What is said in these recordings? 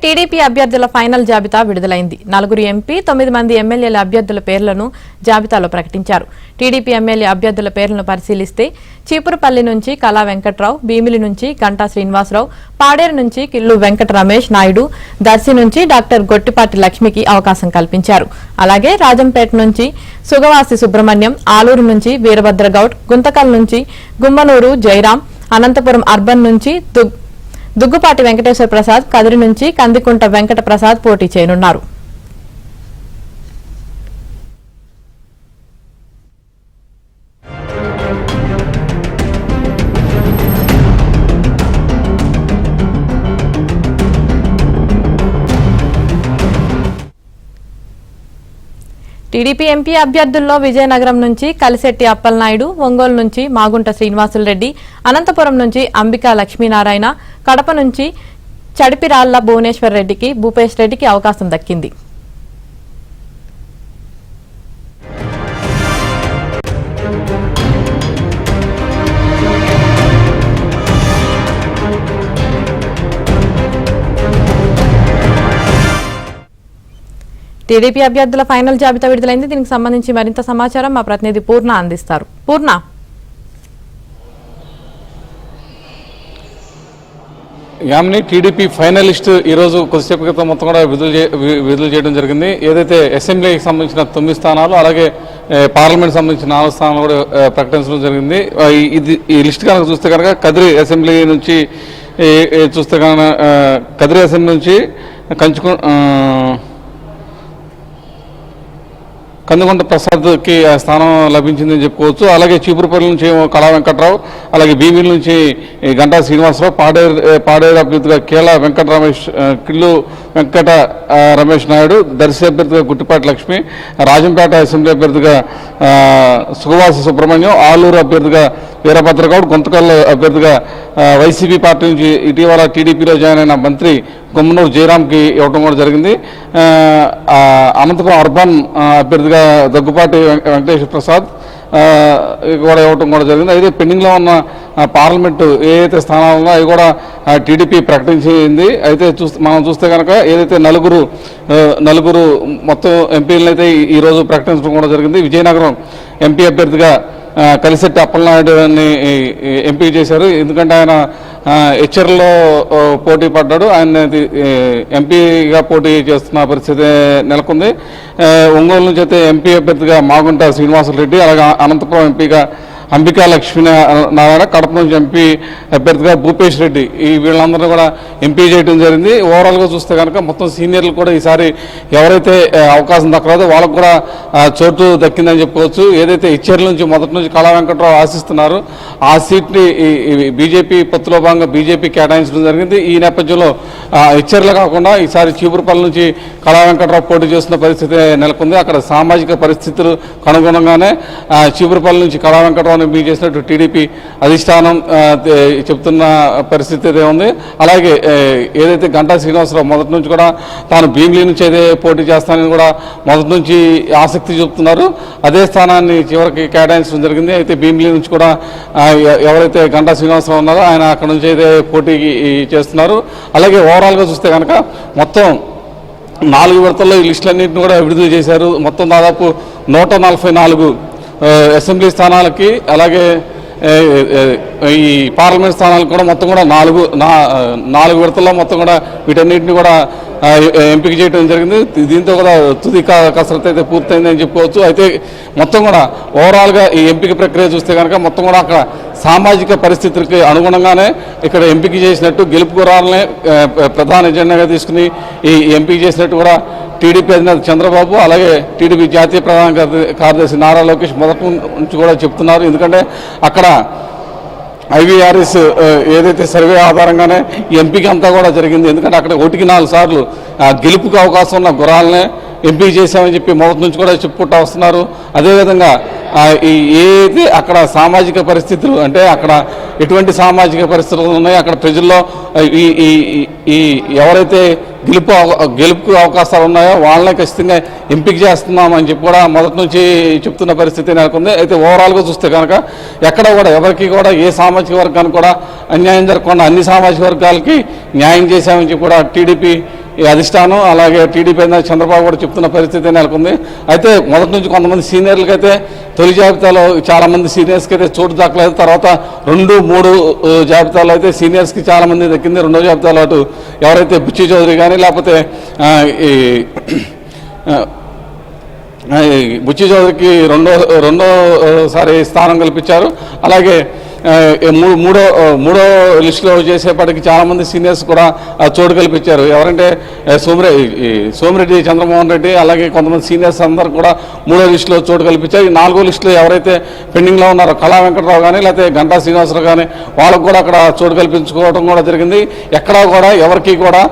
TDP అభ్యర్థుల final జాబితా విడుదలైంది. 4 ఎంపీ 9 మంది ఎమ్మెల్యేల అభ్యర్థుల పేర్లను జాబితాలో ప్రకటించారు. టీడీపీ ఎమ్మెల్యే అభ్యర్థుల పేర్లను పరిశీలిస్తే చీపురుపల్లి నుంచి కళా వెంకట్రావు, భీమిలి నుంచి గంటా శ్రీనివాసరావు, పాడేరు నుంచి కిల్లు వెంకట రమేష్ నాయుడు, దర్శి నుంచి డాక్టర్ గొట్టిపాటి లక్ష్మికి అవకాశం కల్పించారు. అలాగే రాజంపేట నుంచి సుగవాసి సుబ్రహ్మణ్యం, ఆలూరు నుంచి వీరభద్రగౌడ్, గుంతకల్ నుంచి గుమ్మనూరు జయరాం, అనంతపురం అర్బన్ నుంచి దుగ్గుపాటి వెంకటేశ్వర ప్రసాద్, కదిరి నుంచి కందికుంట వెంకట ప్రసాద్ పోటీ చేయనున్నారు. టీడీపీ ఎంపీ అభ్యర్థుల్లో విజయనగరం నుంచి కలిశెట్టి అప్పలనాయుడు, ఒంగోలు నుంచి మాగుంట శ్రీనివాసులరెడ్డి, అనంతపురం నుంచి అంబికా లక్ష్మీనారాయణ, కడప నుంచి చడిపిరాళ్ల భువనేశ్వర్ రెడ్డికి భూపేష్ రెడ్డికి అవకాశం దక్కింది. టీడీపీ అభ్యర్థుల ఫైనల్ జాబితా విడుదలైంది. దీనికి సంబంధించి మరింత సమాచారం మా ప్రతినిధి పూర్ణ అందిస్తారు. పూర్ణ, యామిని టీడీపీ ఫైనలిస్ట్ ఈరోజు కొద్దిసేపు క్రితం మొత్తం కూడా విడుదల చేయడం జరిగింది. ఏదైతే అసెంబ్లీకి సంబంధించిన 9 స్థానాలు, అలాగే పార్లమెంట్ సంబంధించిన 4 స్థానాలు కూడా ప్రకటించడం జరిగింది. ఈ లిస్ట్ కనుక చూస్తే కనుక కదిరి అసెంబ్లీ నుంచి చూస్తే కనుక కదిరి అసెంబ్లీ నుంచి కందికొండ ప్రసాద్కి స్థానం లభించిందని చెప్పుకోవచ్చు. అలాగే చీపురుపల్లి నుంచి కళా వెంకట్రావు, అలాగే భీమిలి నుంచి గంటా శ్రీనివాసరావు, పాడేరు అభ్యర్థిగా కేలా వెంకట రమేష్, కిల్లు వెంకట రమేష్ నాయుడు, దర్శి అభ్యర్థిగా గుట్టిపాటి లక్ష్మి, రాజంపేట అసెంబ్లీ అభ్యర్థిగా సుగవాసి సుబ్రహ్మణ్యం, ఆలూరు అభ్యర్థిగా వీరభద్రగౌడ్, గుంతకల్ అభ్యర్థిగా వైసీపీ పార్టీ నుంచి ఇటీవల టీడీపీలో జాయిన్ అయిన మంత్రి గుమ్మనూరు జయరాంకి ఇవ్వడం కూడా జరిగింది. అనంతపురం అర్బన్ అభ్యర్థిగా దగ్గుపాటి వెంకటేశ్వర ప్రసాద్ కూడా ఇవ్వటం కూడా జరిగింది. అయితే పెండింగ్లో ఉన్న పార్లమెంటు ఏదైతే స్థానాలు ఉన్నాయో అవి కూడా టీడీపీ ప్రకటించింది. అయితే మనం చూస్తే కనుక ఏదైతే నలుగురు మొత్తం ఎంపీలను అయితే ఈరోజు ప్రకటించడం కూడా జరిగింది. విజయనగరం ఎంపీ అభ్యర్థిగా కలిశెట్టి అప్పలనాయుడుని ఎంపీ చేశారు. ఎందుకంటే ఆయన హెచ్చర్లో పోటీ పడ్డాడు. ఆయన ఎంపీగా పోటీ చేస్తున్న పరిస్థితి నెలకొంది. ఒంగోలు నుంచి అయితే ఎంపీ అభ్యర్థిగా మాగుంట శ్రీనివాసులరెడ్డి, అలాగే అనంతపురం ఎంపీగా అంబికా లక్ష్మీనారాయణ, కడప నుంచి ఎంపీ అభ్యర్థిగా భూపేష్ రెడ్డి, వీళ్ళందరూ కూడా ఎంపీ చేయడం జరిగింది. ఓవరాల్గా చూస్తే కనుక మొత్తం సీనియర్లు కూడా ఈసారి ఎవరైతే అవకాశం దక్కలేదో వాళ్ళకు కూడా చోటు దక్కిందని చెప్పుకోవచ్చు. ఏదైతే ఇచ్చేర్ల నుంచి మొదటి నుంచి కళా వెంకట్రావు ఆశిస్తున్నారు ఆ సీట్ని బీజేపీ పొత్తులో భాగంగా బీజేపీ కేటాయించడం జరిగింది. ఈ నేపథ్యంలో ఇచ్చేర్లు కాకుండా ఈసారి చీపురుపల్లి నుంచి కళా వెంకట్రావు పోటీ చేస్తున్న పరిస్థితి నెలకొంది. అక్కడ సామాజిక పరిస్థితులు అనుగుణంగానే చీపురుపల్లి నుంచి కళా వెంకట్రావు ఎంపీ చేసినట్టు టీడీపీ అధిష్టానం చెప్తున్న పరిస్థితి అయితే ఉంది. అలాగే ఏదైతే గంటా శ్రీనివాసరావు మొదటి నుంచి కూడా తాను భీమిలి నుంచి అయితే పోటీ చేస్తానని కూడా మొదటి నుంచి ఆసక్తి చూపుతున్నారు. అదే స్థానాన్ని చివరికి కేటాయించడం జరిగింది. అయితే భీమిలి నుంచి కూడా ఎవరైతే గంటా శ్రీనివాసరావు ఉన్నారో ఆయన అక్కడ నుంచి అయితే పోటీ చేస్తున్నారు. అలాగే ఓవరాల్గా చూస్తే కనుక మొత్తం 4 విడతల్లో ఈ లిస్టులన్నింటినీ కూడా విడుదల చేశారు. మొత్తం దాదాపు 144 అసెంబ్లీ స్థానాలకి, అలాగే ఈ పార్లమెంట్ స్థానాలకు కూడా మొత్తం కూడా 4 విడతల్లో మొత్తం కూడా వీటన్నిటిని కూడా ఎంపిక చేయడం జరిగింది. దీంతో కూడా తుది కసరత్తు అయితే పూర్తయిందని చెప్పుకోవచ్చు. అయితే మొత్తం కూడా ఓవరాల్గా ఈ ఎంపిక ప్రక్రియ చూస్తే కనుక మొత్తం కూడా అక్కడ సామాజిక పరిస్థితులకి అనుగుణంగానే ఇక్కడ ఎంపిక చేసినట్టు, గెలుపు గుర్రాలనే ప్రధాన ఎజెండాగా తీసుకుని ఈ ఎంపిక చేసినట్టు కూడా టీడీపీ అధినేత చంద్రబాబు, అలాగే టీడీపీ జాతీయ ప్రధాన కార్యదర్శి నారా లోకేష్ మొదటి నుంచి కూడా చెప్తున్నారు. ఎందుకంటే అక్కడ ఐవీఆర్ఎస్ ఏదైతే సర్వే ఆధారంగానే ఎంపిక అంతా కూడా జరిగింది. ఎందుకంటే అక్కడ 1కి 4 సార్లు గెలుపుకు అవకాశం ఉన్న గుర్రాలనే ఎంపిక చేశామని చెప్పి మొదటి నుంచి కూడా చెప్పుకుంటూ వస్తున్నారు. అదేవిధంగా ఏదైతే అక్కడ సామాజిక పరిస్థితులు, అంటే అక్కడ ఎటువంటి సామాజిక పరిస్థితులు ఉన్నాయో అక్కడ ప్రజల్లో ఈ ఎవరైతే గెలుపుకు అవకాశాలు ఉన్నాయో వాళ్ళని ఖచ్చితంగా ఎంపిక చేస్తున్నామని చెప్పి కూడా మొదటి నుంచి చెప్తున్న పరిస్థితి నెలకొంది. అయితే ఓవరాల్గా చూస్తే కనుక ఎక్కడ కూడా ఎవరికి కూడా ఏ సామాజిక వర్గానికి కూడా అన్యాయం జరగకుండా అన్ని సామాజిక వర్గాలకి న్యాయం చేశామని చెప్పి కూడా టీడీపీ ఈ అధిష్టానం అలాగే టీడీపీ చంద్రబాబు కూడా చెప్తున్న పరిస్థితి నెలకొంది. అయితే మొదటి నుంచి కొంతమంది సీనియర్లకి అయితే తొలి జాబితాలో చాలామంది సీనియర్స్కి అయితే చోటు దక్కలేదు. తర్వాత 2, 3 జాబితాలో అయితే సీనియర్స్కి చాలామంది దక్కింది. రెండో జాబితాలో అటు ఎవరైతే బుచ్చి చౌదరి కానీ లేకపోతే బుచ్చి చౌదరికి రెండోసారి స్థానం కల్పించారు. అలాగే మూడో లిస్టులో చేసేపటికి చాలామంది సీనియర్స్ కూడా చోటు కల్పించారు. ఎవరంటే సోమిరెడ్డి చంద్రమోహన్ రెడ్డి అలాగే కొంతమంది సీనియర్స్ అందరూ కూడా మూడో లిస్టులో చోటు కల్పించారు. ఈ 4వ లిస్టులో ఎవరైతే పెండింగ్లో ఉన్నారో కళా వెంకట్రావు కానీ లేకపోతే గంటా శ్రీనివాసరావు కానీ వాళ్ళకు కూడా అక్కడ చోటు కల్పించుకోవడం కూడా జరిగింది. ఎక్కడా కూడా ఎవరికి కూడా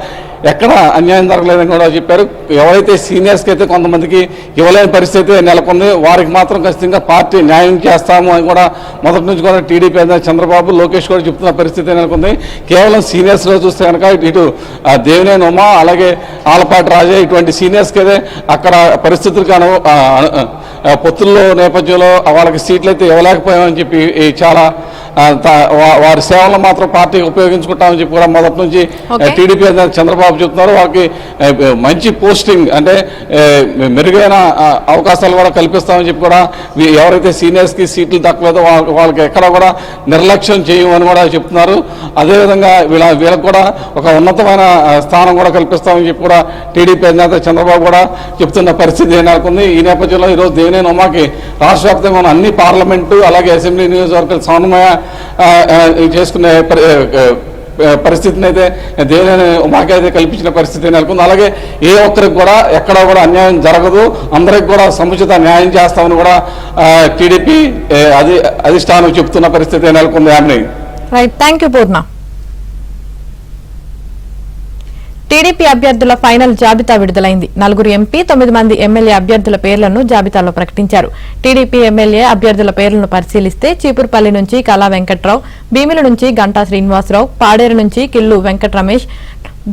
ఎక్కడ అన్యాయం జరగలేదని కూడా చెప్పారు. ఎవరైతే సీనియర్స్కి అయితే కొంతమందికి ఇవ్వలేని పరిస్థితి నెలకొంది, వారికి మాత్రం ఖచ్చితంగా పార్టీ న్యాయం చేస్తాము అని కూడా మొదటి నుంచి కూడా టీడీపీ చంద్రబాబు లోకేష్ కూడా చెప్తున్న పరిస్థితి నెలకొంది. కేవలం సీనియర్స్లో చూస్తే కనుక ఇటు దేవినేని ఉమా అలాగే ఆలపాటి రాజా ఇటువంటి సీనియర్స్కి అయితే అక్కడ పరిస్థితులకు పొత్తుల్లో నేపథ్యంలో వాళ్ళకి సీట్లు అయితే ఇవ్వలేకపోయామని చెప్పి చాలా వారి సేవలను మాత్రం పార్టీకి ఉపయోగించుకుంటామని చెప్పి కూడా మొదటి నుంచి టీడీపీ చంద్రబాబు చెప్తున్నారు. వారికి మంచి పోస్టింగ్ అంటే మెరుగైన అవకాశాలు కూడా కల్పిస్తామని చెప్పి కూడా ఎవరైతే సీనియర్స్కి సీట్లు దక్కలేదో వాళ్ళకి ఎక్కడ కూడా నిర్లక్ష్యం చేయమని కూడా చెప్తున్నారు. అదేవిధంగా వీళ్ళకి కూడా ఒక ఉన్నతమైన స్థానం కూడా కల్పిస్తామని చెప్పి కూడా టీడీపీ అధినేత చంద్రబాబు కూడా చెప్తున్న పరిస్థితి నెలకొంది. ఈ నేపథ్యంలో ఈరోజు దేవినేని ఉమాకి రాష్ట్ర వ్యాప్తంగా ఉన్న అన్ని పార్లమెంటు అలాగే అసెంబ్లీ నియోజకవర్గాలు సమన్వయ చేసుకునే పరిస్థితిని అయితే దేవినేని ఉమాకి అయితే కల్పించిన పరిస్థితి నెలకొంది. అలాగే ఏ ఒక్కరికి కూడా ఎక్కడా కూడా అన్యాయం జరగదు, అందరికి కూడా సముచిత న్యాయం చేస్తామని కూడా టీడీపీ అధిష్టానం చెప్తున్న పరిస్థితి నెలకొంది. ఆమె right, thank you Purna. TDP అభ్యర్థుల ఫైనల్ జాబితా విడుదలైంది. 4 ఎంపీ 9 మంది ఎమ్మెల్యే అభ్యర్థుల పేర్లను జాబితాలో ప్రకటించారు. టీడీపీ ఎమ్మెల్యే అభ్యర్థుల పేర్లను పరిశీలిస్తే చీపురుపల్లి నుంచి కళా వెంకట్రావు, భీమిలి నుంచి గంటా శ్రీనివాసరావు, పాడేరు నుంచి కిల్లు వెంకట రమేష్,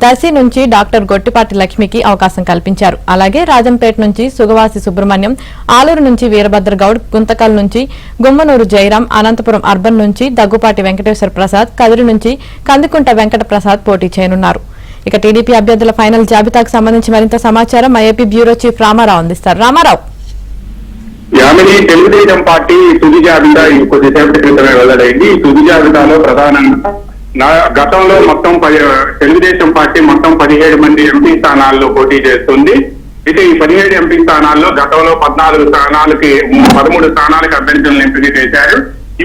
దర్శి నుంచి డాక్టర్ గొట్టిపాటి లక్ష్మికి అవకాశం కల్పించారు. అలాగే రాజంపేట నుంచి సుగవాసి సుబ్రహ్మణ్యం, ఆలూరు నుంచి వీరభద్ర గౌడ్, గుంతకల్ నుంచి గుమ్మనూరు జయరాం, అనంతపురం అర్బన్ నుంచి దగ్గుపాటి వెంకటేశ్వర ప్రసాద్, కదిరి నుంచి కందికుంట వెంకట ప్రసాద్ పోటీ చేయనున్నారు. ఇక టీడీపీ అభ్యర్థుల ఫైనల్ జాబితాకు సంబంధించి మరింత సమాచారం మా ఏపీ బ్యూరో చీఫ్ రామారావు అందిస్తారు. రామారావు. తెలుగుదేశం పార్టీ తుది జాబితా కొద్దిసేపటి క్రితమే వెల్లడైంది. ఈ తుది జాబితాలో ప్రధానంగా గతంలో మొత్తం తెలుగుదేశం పార్టీ మొత్తం 17 మంది ఎంపీ స్థానాల్లో పోటీ చేస్తుంది. అయితే ఈ 17 ఎంపీ స్థానాల్లో గతంలో 13 స్థానాలకు అభ్యర్థులను ఎంపిక చేశారు.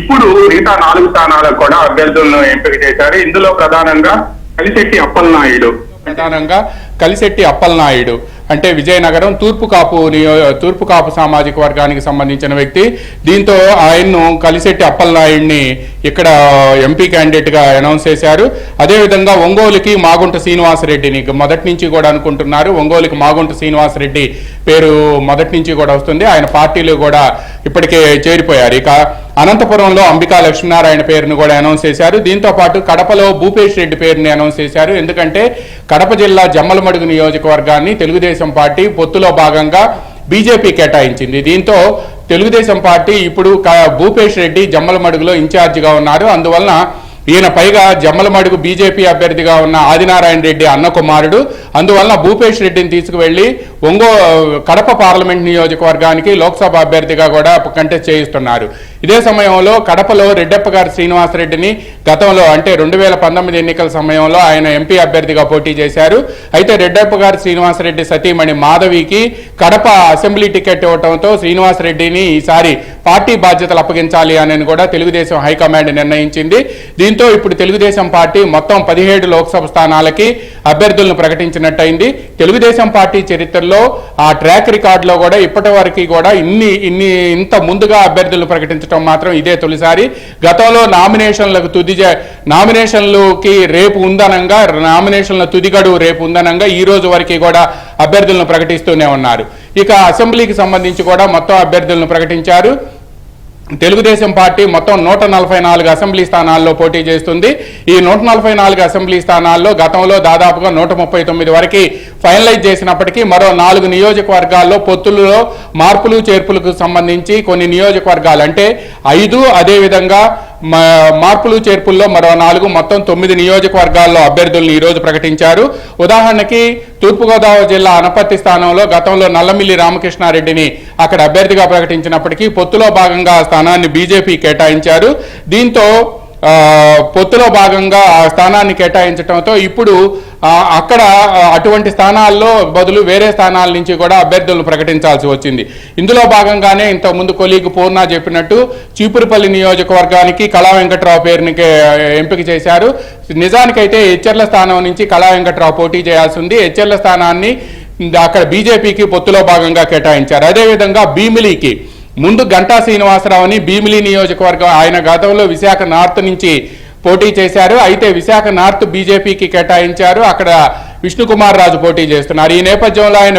ఇప్పుడు మిగతా 4 స్థానాలకు కూడా అభ్యర్థులను ఎంపిక చేశారు. ఇందులో ప్రధానంగా కలిశెట్టి అప్పలనాయుడు అంటే విజయనగరం తూర్పు కాపు సామాజిక వర్గానికి సంబంధించిన వ్యక్తి. దీంతో ఆయన్ను కలిశెట్టి అప్పలనాయుడిని ఇక్కడ ఎంపీ క్యాండిడేట్ గా అనౌన్స్ చేశారు. అదేవిధంగా ఒంగోలుకి మాగుంట శ్రీనివాసరెడ్డిని మొదటి నుంచి కూడా అనుకుంటున్నారు. ఒంగోలుకి మాగుంట శ్రీనివాసరెడ్డి పేరు మొదటి నుంచి కూడా వస్తుంది. ఆయన పార్టీలో కూడా ఇప్పటికే చేరిపోయారు. ఇక అనంతపురంలో అంబికా లక్ష్మీనారాయణ పేరును కూడా అనౌన్స్ చేశారు. దీంతో పాటు కడపలో భూపేష్ రెడ్డి పేరుని అనౌన్స్ చేశారు. ఎందుకంటే కడప జిల్లా జమ్మలమడుగు నియోజకవర్గాన్ని తెలుగుదేశం పార్టీ పొత్తులో భాగంగా బీజేపీ కేటాయించింది. దీంతో తెలుగుదేశం పార్టీ ఇప్పుడు భూపేష్ రెడ్డి జమ్మలమడుగులో ఇన్ఛార్జిగా ఉన్నారు. అందువలన ఈయన పైగా జమ్మలమడుగు బీజేపీ అభ్యర్థిగా ఉన్న ఆదినారాయణ రెడ్డి అన్న కుమారుడు. అందువలన భూపేష్ రెడ్డిని తీసుకువెళ్లి కడప పార్లమెంట్ నియోజకవర్గానికి లోక్సభ అభ్యర్థిగా కూడా కంటెస్ట్ చేయిస్తున్నారు. ఇదే సమయంలో కడపలో రెడ్డప్ప గారి శ్రీనివాసరెడ్డిని గతంలో అంటే 2019 ఎన్నికల సమయంలో ఆయన ఎంపీ అభ్యర్థిగా పోటీ చేశారు. అయితే రెడ్డప్ప గారి శ్రీనివాసరెడ్డి సతీమణి మాధవికి కడప అసెంబ్లీ టికెట్ ఇవ్వడంతో శ్రీనివాసరెడ్డిని ఈసారి పార్టీ బాధ్యతలు అప్పగించాలి అని కూడా తెలుగుదేశం హైకమాండ్ నిర్ణయించింది. దీంతో ఇప్పుడు తెలుగుదేశం పార్టీ మొత్తం 17 లోక్సభ స్థానాలకి అభ్యర్థులను ప్రకటించినట్టయింది. తెలుగుదేశం పార్టీ చరిత్రలో ఆ ట్రాక్ రికార్డులో కూడా ఇప్పటి వరకు కూడా ఇంత ముందుగా అభ్యర్థులను ప్రకటించడం మాత్రం ఇదే తొలిసారి. గతంలో నామినేషన్లకి రేపు ఉందనంగా నామినేషన్ల తుది గడువు రేపు ఉందనంగా ఈ రోజు వరకు కూడా అభ్యర్థులను ప్రకటిస్తూనే ఉన్నారు. ఇక అసెంబ్లీకి సంబంధించి కూడా మొత్తం అభ్యర్థులను ప్రకటించారు. తెలుగుదేశం పార్టీ మొత్తం 144 అసెంబ్లీ స్థానాల్లో పోటీ చేస్తుంది. ఈ 144 అసెంబ్లీ స్థానాల్లో గతంలో దాదాపుగా 139 వరకు ఫైనలైజ్ చేసినప్పటికీ మరో 4 నియోజకవర్గాల్లో పొత్తులలో మార్పులు చేర్పులకు సంబంధించి కొన్ని నియోజకవర్గాలు అంటే 5 అదేవిధంగా మార్పులు చేర్పుల్లో మరో 4 మొత్తం 9 నియోజకవర్గాల్లో అభ్యర్థులను ఈరోజు ప్రకటించారు. ఉదాహరణకి తూర్పుగోదావరి జిల్లా అనపర్తి స్థానంలో గతంలో నల్లమిల్లి రామకృష్ణారెడ్డిని అక్కడ అభ్యర్థిగా ప్రకటించినప్పటికీ పొత్తులో భాగంగా ఆ స్థానాన్ని బీజేపీ కేటాయించారు. దీంతో పొత్తులో భాగంగా ఆ స్థానాన్ని కేటాయించడంతో ఇప్పుడు అక్కడ అటువంటి స్థానాల్లో బదులు వేరే స్థానాల నుంచి కూడా అభ్యర్థులను ప్రకటించాల్సి వచ్చింది. ఇందులో భాగంగానే ఇంతకుముందు కొలీగ్ పూర్ణ చెప్పినట్టు చీపురుపల్లి నియోజకవర్గానికి కళా వెంకట్రావు పేరుని ఎంపిక చేశారు. నిజానికైతే ఎచ్చెర్ల స్థానం నుంచి కళా వెంకట్రావు పోటీ చేయాల్సి ఉంది. ఎచ్చెర్ల స్థానాన్ని అక్కడ బీజేపీకి పొత్తులో భాగంగా కేటాయించారు. అదేవిధంగా భీమిలికి ముందు గంటా శ్రీనివాసరావుని భీమిలి నియోజకవర్గం ఆయన గతంలో విశాఖ నార్త్ నుంచి పోటీ చేశారు. అయితే విశాఖ నార్త్ బీజేపీకి కేటాయించారు. అక్కడ విష్ణుకుమార్ రాజు పోటీ చేస్తున్నారు. ఈ నేపథ్యంలో ఆయన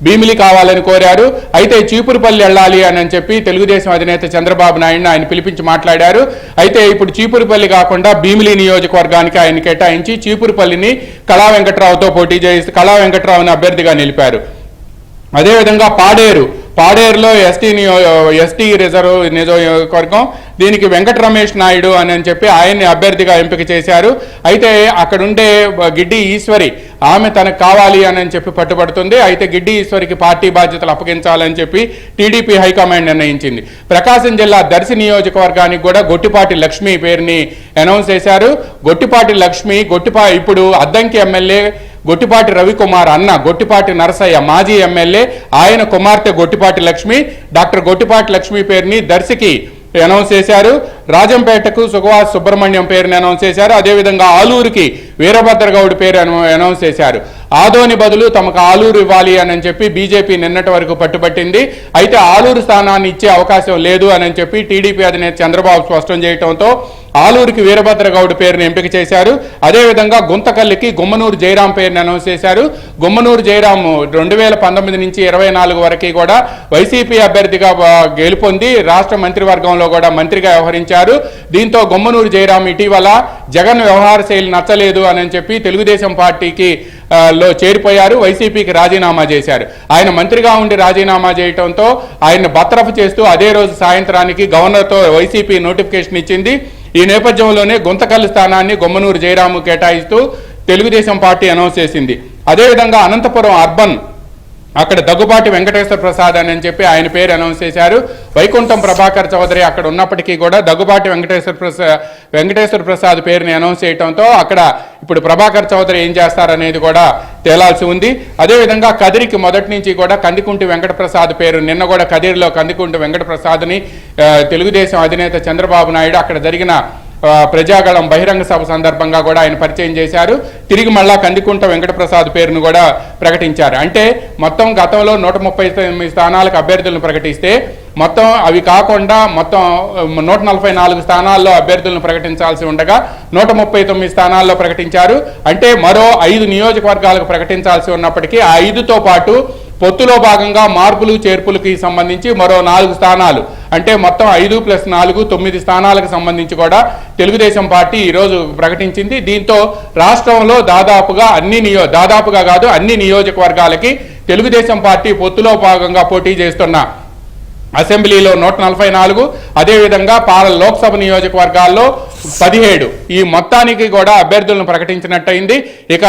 భీమిలి కావాలని కోరారు. అయితే చీపురుపల్లి వెళ్ళాలి అని చెప్పి తెలుగుదేశం అధినేత చంద్రబాబు నాయుడు ఆయన పిలిపించి మాట్లాడారు. అయితే ఇప్పుడు చీపురుపల్లి కాకుండా భీమిలి నియోజకవర్గానికి ఆయన కేటాయించి చీపురుపల్లిని కళా వెంకట్రావుతో పోటీ చేసి కళా వెంకట్రావుని అభ్యర్థిగా నిలిపారు. అదేవిధంగా పాడేరులో ఎస్టీ రిజర్వ్ నియోజకవర్గం దీనికి వెంకట రమేష్ నాయుడు అని చెప్పి ఆయన్ని అభ్యర్థిగా ఎంపిక చేశారు. అయితే అక్కడుండే గిడ్డి ఈశ్వరి ఆమె తనకు కావాలి అని చెప్పి పట్టుబడుతుంది. అయితే గిడ్డి ఈశ్వరికి పార్టీ బాధ్యతలు అప్పగించాలని చెప్పి టీడీపీ హైకమాండ్ నిర్ణయించింది. ప్రకాశం జిల్లా దర్శి నియోజకవర్గానికి కూడా గొట్టిపాటి లక్ష్మి పేరుని అనౌన్స్ చేశారు. గొట్టిపాటి లక్ష్మి ఇప్పుడు అద్దంకి ఎమ్మెల్యే గొట్టిపాటి రవికుమార్ అన్న గొట్టిపాటి నరసయ్య మాజీ ఎమ్మెల్యే ఆయన కుమార్తె గొట్టిపాటి లక్ష్మి డాక్టర్ గొట్టిపాటి లక్ష్మి పేరుని దర్శికి అనౌన్స్ చేశారు. రాజంపేటకు సుఖవాస్ సుబ్రహ్మణ్యం పేరుని అనౌన్స్ చేశారు. అదేవిధంగా ఆలూరుకి వీరభద్రగౌడ్ పేరు అనౌన్స్ చేశారు. ఆదోని బదులు తమకు ఆలూరు ఇవ్వాలి అని చెప్పి బీజేపీ నిన్నటి వరకు పట్టుబట్టింది. అయితే ఆలూరు స్థానాన్ని ఇచ్చే అవకాశం లేదు అని చెప్పి టీడీపీ అధినేత చంద్రబాబు స్పష్టం చేయడంతో ఆలూరుకి వీరభద్రగౌడ్ పేరుని ఎంపిక చేశారు. అదేవిధంగా గుంతకల్లికి గుమ్మనూరు జయరాం పేరుని అనౌన్స్ చేశారు. గుమ్మనూరు జయరాం 2019 నుంచి 24 వరకు కూడా వైసీపీ అభ్యర్థిగా గెలుపొంది రాష్ట్ర మంత్రివర్గంలో కూడా మంత్రిగా వ్యవహరించారు. దీంతో గుమ్మనూరు జయరాం ఇటీవల జగన్ వ్యవహార శైలి నచ్చలేదు అని చెప్పి తెలుగుదేశం పార్టీకి లో చేరిపోయారు. వైసీపీకి రాజీనామా చేశారు. ఆయన మంత్రిగా ఉండి రాజీనామా చేయడంతో ఆయన బర్తరఫ్ చేస్తూ అదే రోజు సాయంత్రానికి గవర్నర్తో వైసీపీ నోటిఫికేషన్ ఇచ్చింది. ఈ నేపథ్యంలోనే గుంతకల్లి స్థానాన్ని గుమ్మనూరు జయరాము కేటాయిస్తూ తెలుగుదేశం పార్టీ అనౌన్స్ చేసింది. అదేవిధంగా అనంతపురం అర్బన్ అక్కడ దగ్గుబాటి వెంకటేశ్వర ప్రసాద్ అని చెప్పి ఆయన పేరు అనౌన్స్ చేశారు. వైకుంఠం ప్రభాకర్ చౌదరి అక్కడ ఉన్నప్పటికీ కూడా దగ్గుబాటి వెంకటేశ్వర ప్రసాద్ పేరుని అనౌన్స్ చేయడంతో అక్కడ ఇప్పుడు ప్రభాకర్ చౌదరి ఏం చేస్తారనేది కూడా తేలాల్సి ఉంది. అదేవిధంగా కదిరికి మొదటి నుంచి కూడా కందికుంటి వెంకటప్రసాద్ పేరు నిన్న కూడా కదిరిలో కందికుంటి వెంకటప్రసాద్ని తెలుగుదేశం అధినేత చంద్రబాబు నాయుడు అక్కడ జరిగిన ప్రజాగళం బహిరంగ సభ సందర్భంగా కూడా ఆయన పరిచయం చేశారు. తిరిగి మళ్ళా కందికుంట వెంకటప్రసాద్ పేరును కూడా ప్రకటించారు. అంటే మొత్తం గతంలో 139 స్థానాలకు అభ్యర్థులను ప్రకటిస్తే మొత్తం అవి కాకుండా మొత్తం 144 స్థానాల్లో అభ్యర్థులను ప్రకటించాల్సి ఉండగా 139 స్థానాల్లో ప్రకటించారు. అంటే మరో 5 నియోజకవర్గాలకు ప్రకటించాల్సి ఉన్నప్పటికీ ఆ 5తో పాటు పొత్తులో భాగంగా మార్పులు చేర్పులకి సంబంధించి మరో 4 స్థానాలు అంటే మొత్తం 5+4 9 స్థానాలకు సంబంధించి కూడా తెలుగుదేశం పార్టీ ఈరోజు ప్రకటించింది. దీంతో రాష్ట్రంలో దాదాపుగా కాదు అన్ని నియోజకవర్గాలకి తెలుగుదేశం పార్టీ పొత్తులో భాగంగా పోటీ చేస్తున్న అసెంబ్లీలో 144 అదేవిధంగా లోక్సభ నియోజకవర్గాల్లో 17 ఈ మొత్తానికి కూడా అభ్యర్థులను ప్రకటించినట్టయింది. ఇక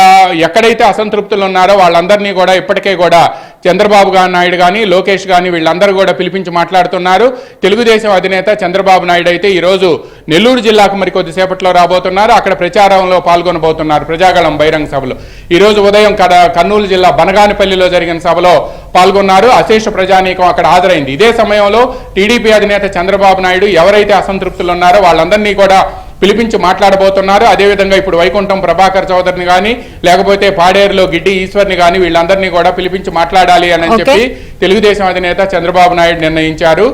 ఎక్కడైతే అసంతృప్తులు ఉన్నారో వాళ్ళందరినీ కూడా ఇప్పటికే కూడా చంద్రబాబు నాయుడు కానీ లోకేష్ కానీ వీళ్ళందరూ కూడా పిలిపించి మాట్లాడుతున్నారు. తెలుగుదేశం అధినేత చంద్రబాబు నాయుడు అయితే ఈరోజు నెల్లూరు జిల్లాకు మరికొద్దిసేపట్లో రాబోతున్నారు. అక్కడ ప్రచారంలో పాల్గొనబోతున్నారు. ప్రజాగళం బహిరంగ సభలో ఈరోజు ఉదయం కర్నూలు జిల్లా బనగానపల్లిలో జరిగిన సభలో పాల్గొన్నారు. అశేష ప్రజానీకం అక్కడ హాజరైంది. ఇదే సమయంలో టీడీపీ అధినేత చంద్రబాబు నాయుడు ఎవరైతే అసంతృప్తులు ఉన్నారో వాళ్ళందరినీ కూడా పిలిపించి మాట్లాడబోతున్నారు. అదేవిధంగా ఇప్పుడు వైకుంఠం ప్రభాకర్ చౌదరిని కానీ లేకపోతే పాడేరులో గిడ్డి ఈశ్వర్ని కానీ వీళ్ళందరినీ కూడా పిలిపించి మాట్లాడాలి అని చెప్పి తెలుగుదేశం అధినేత చంద్రబాబు నాయుడు నిర్ణయించారు.